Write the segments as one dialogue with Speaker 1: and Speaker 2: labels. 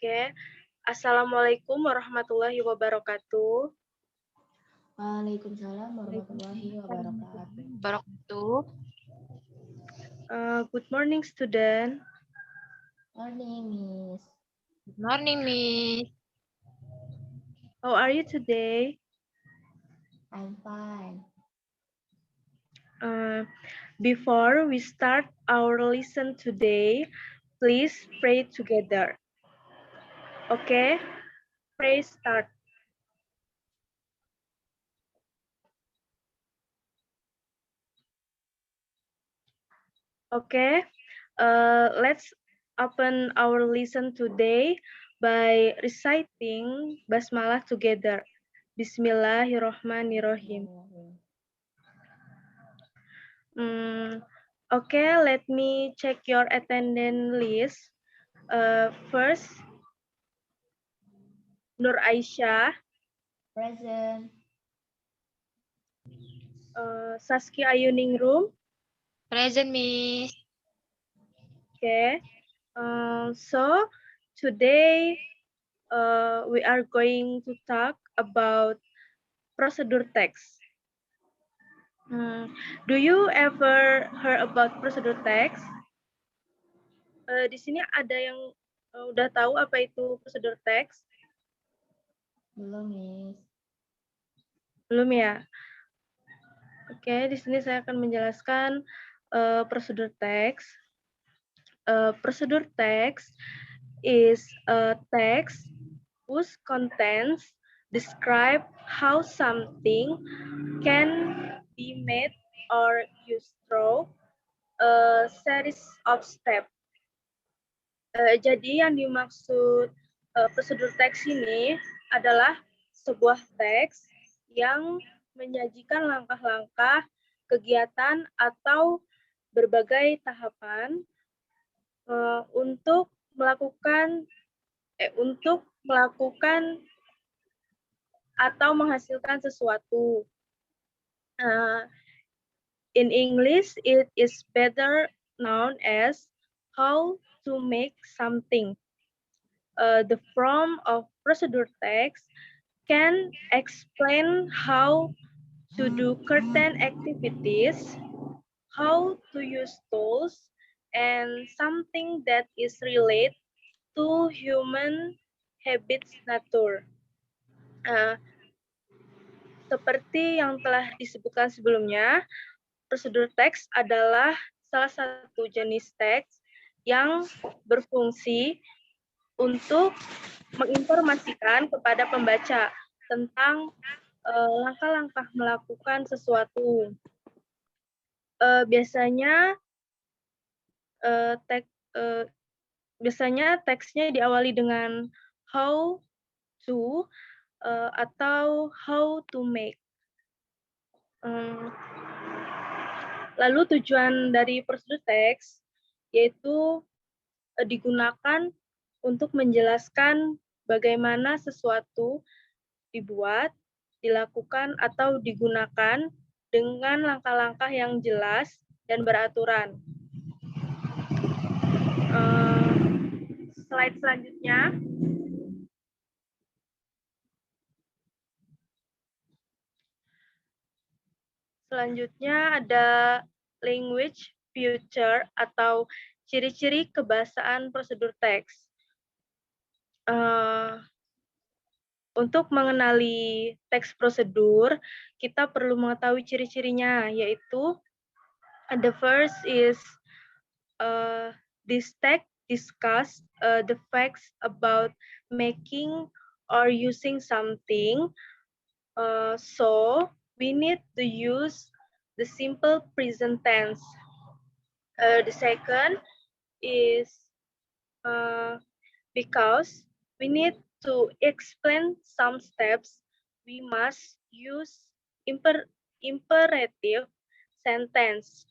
Speaker 1: Oke. Assalamualaikum warahmatullahi wabarakatuh.
Speaker 2: Waalaikumsalam warahmatullahi wabarakatuh.
Speaker 3: Barakatuh.
Speaker 1: Good morning, student.
Speaker 2: Morning, Miss.
Speaker 3: Good morning, Miss.
Speaker 1: How are you today?
Speaker 2: I'm fine.
Speaker 1: Before we start our lesson today, please pray together. Okay? Pray start. Okay, let's open our lesson today by reciting Basmalah together. Bismillahirrohmanirrohim. Okay, let me check your attendance list. First, Nur Aisyah,
Speaker 2: Present.
Speaker 1: Saskia Ayuningrum.
Speaker 3: Present, Miss.
Speaker 1: Okay, so today we are going to talk about procedure text. Do you ever heard about procedure text? Di sini ada yang udah tahu apa itu procedure text?
Speaker 2: Belum, Miss.
Speaker 1: Belum ya? Oke, di sini saya akan menjelaskan procedure text. Procedure text is a text whose contents describe how something can be made or used through a series of steps. Jadi yang dimaksud prosedur teks ini adalah sebuah teks yang menyajikan langkah-langkah kegiatan atau berbagai tahapan untuk melakukan atau menghasilkan sesuatu. In English, it is better known as how to make something. The form of procedure text can explain how to do certain activities, how to use tools, and something that is related to human habits nature. Seperti yang telah disebutkan sebelumnya, prosedur teks adalah salah satu jenis teks yang berfungsi untuk menginformasikan kepada pembaca tentang langkah-langkah melakukan sesuatu. Biasanya teksnya diawali dengan how to atau how to make. Lalu tujuan dari prosedur teks yaitu digunakan untuk menjelaskan bagaimana sesuatu dibuat, dilakukan, atau digunakan dengan langkah-langkah yang jelas dan beraturan. Slide selanjutnya. Selanjutnya ada language feature atau ciri-ciri kebahasaan prosedur teks. Untuk mengenali teks prosedur, kita perlu mengetahui ciri-cirinya, yaitu the first is this text discuss the facts about making or using something. So we need to use the simple present tense. The second is because we need to explain some steps, we must use imperative sentence.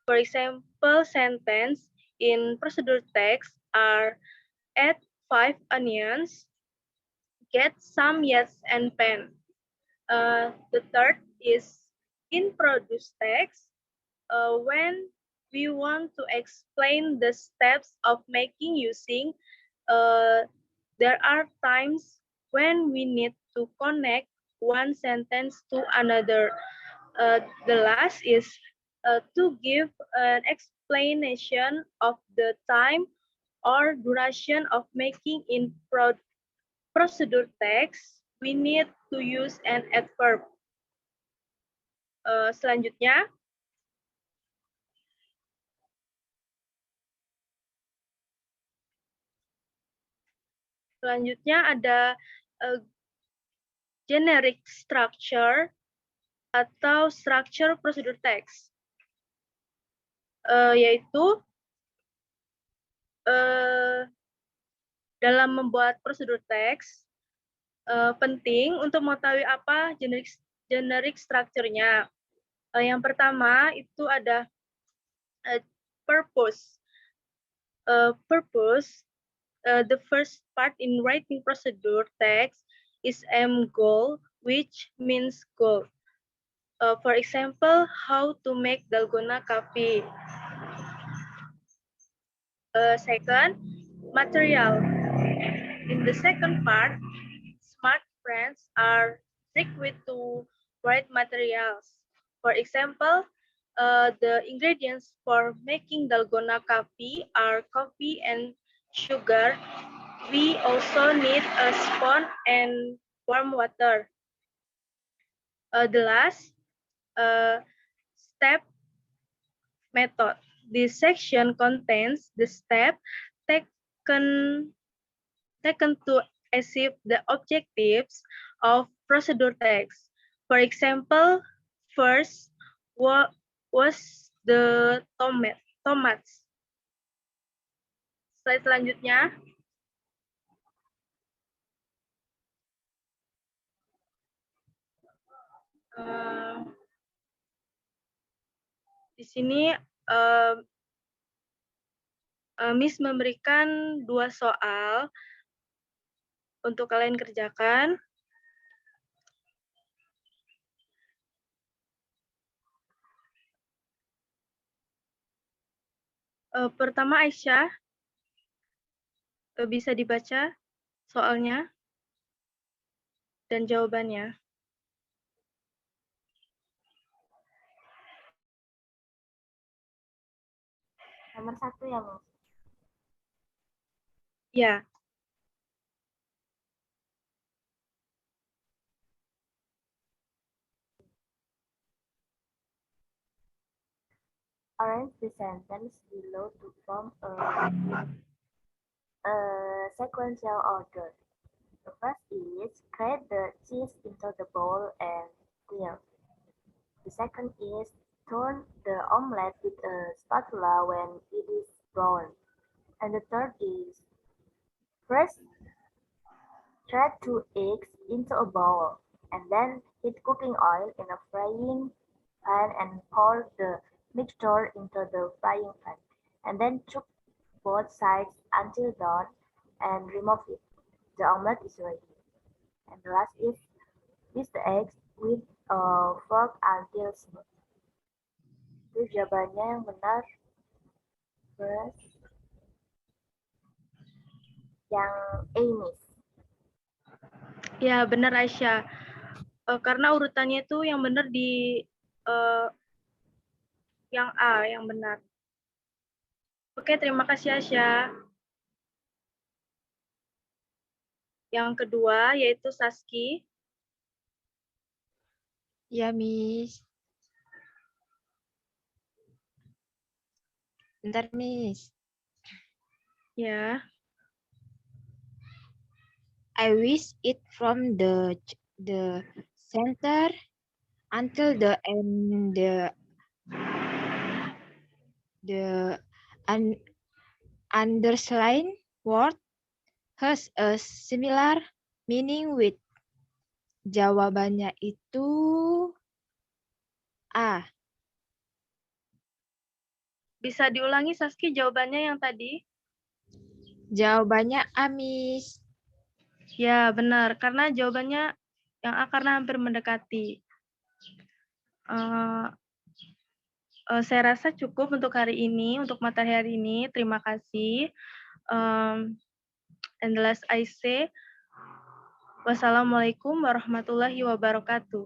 Speaker 1: For example, sentence in procedure text are add 5 onions, get some yes and pen. The third is in produce text, when we want to explain the steps of making using There are times when we need to connect one sentence to another. The last is to give an explanation of the time or duration of making in procedure text. We need to use an adverb. Selanjutnya, ada generic structure atau structure procedure text, yaitu dalam membuat prosedur teks penting untuk mengetahui apa generic structure-nya. Yang pertama itu ada purpose. The first part in writing procedure text is goal, which means goal. For example, how to make dalgona coffee. Second, material. In the second part, smart friends are required to write materials. For example, the ingredients for making dalgona coffee are coffee and sugar. We also need a spoon and warm water. The last step method. This section contains the step taken to achieve the objectives of procedure text. For example, first was the tomats. Slide selanjutnya. Di sini Miss memberikan 2 soal untuk kalian kerjakan. Pertama Aisyah, bisa dibaca soalnya dan jawabannya.
Speaker 2: Nomor 1 ya, Bu?
Speaker 1: Ya.
Speaker 2: Arrange the sentence below to form a sequential order. The first is grate the cheese into the bowl and stir. The second is turn the omelette with a spatula when it is brown. And the third is first thread 2 eggs into a bowl and then heat cooking oil in a frying pan and pour the mixture into the frying pan. And then cook both sides until done and remove it. The omelette is ready. And the last is beat the eggs with a fork until smooth. Itu jawabannya yang benar. Terus yang A, Miss.
Speaker 1: Ya, benar Aisyah. Karena urutannya itu yang benar di yang A, yang benar. Oke, terima kasih Aisyah. Yang kedua yaitu Saski.
Speaker 3: Ya, Miss. Bentar, Miss.
Speaker 1: Ya.
Speaker 3: I wish it from the center until the end. The underlined word has a similar meaning with. Jawabannya itu A.
Speaker 1: Bisa diulangi Saski jawabannya yang tadi?
Speaker 3: Jawabannya A, Miss.
Speaker 1: Ya, benar. Karena jawabannya yang A karena hampir mendekati. Saya rasa cukup untuk hari ini, untuk materi hari ini. Terima kasih. And the last I say, wassalamualaikum warahmatullahi wabarakatuh.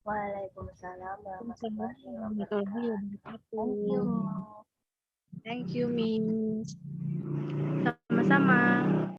Speaker 2: Waalaikumsalam warahmatullahi
Speaker 3: Warahmatullahi
Speaker 2: wabarakatuh.
Speaker 3: wabarakatuh.
Speaker 2: Thank you.
Speaker 3: Thank you, Miss.
Speaker 1: Sama-sama.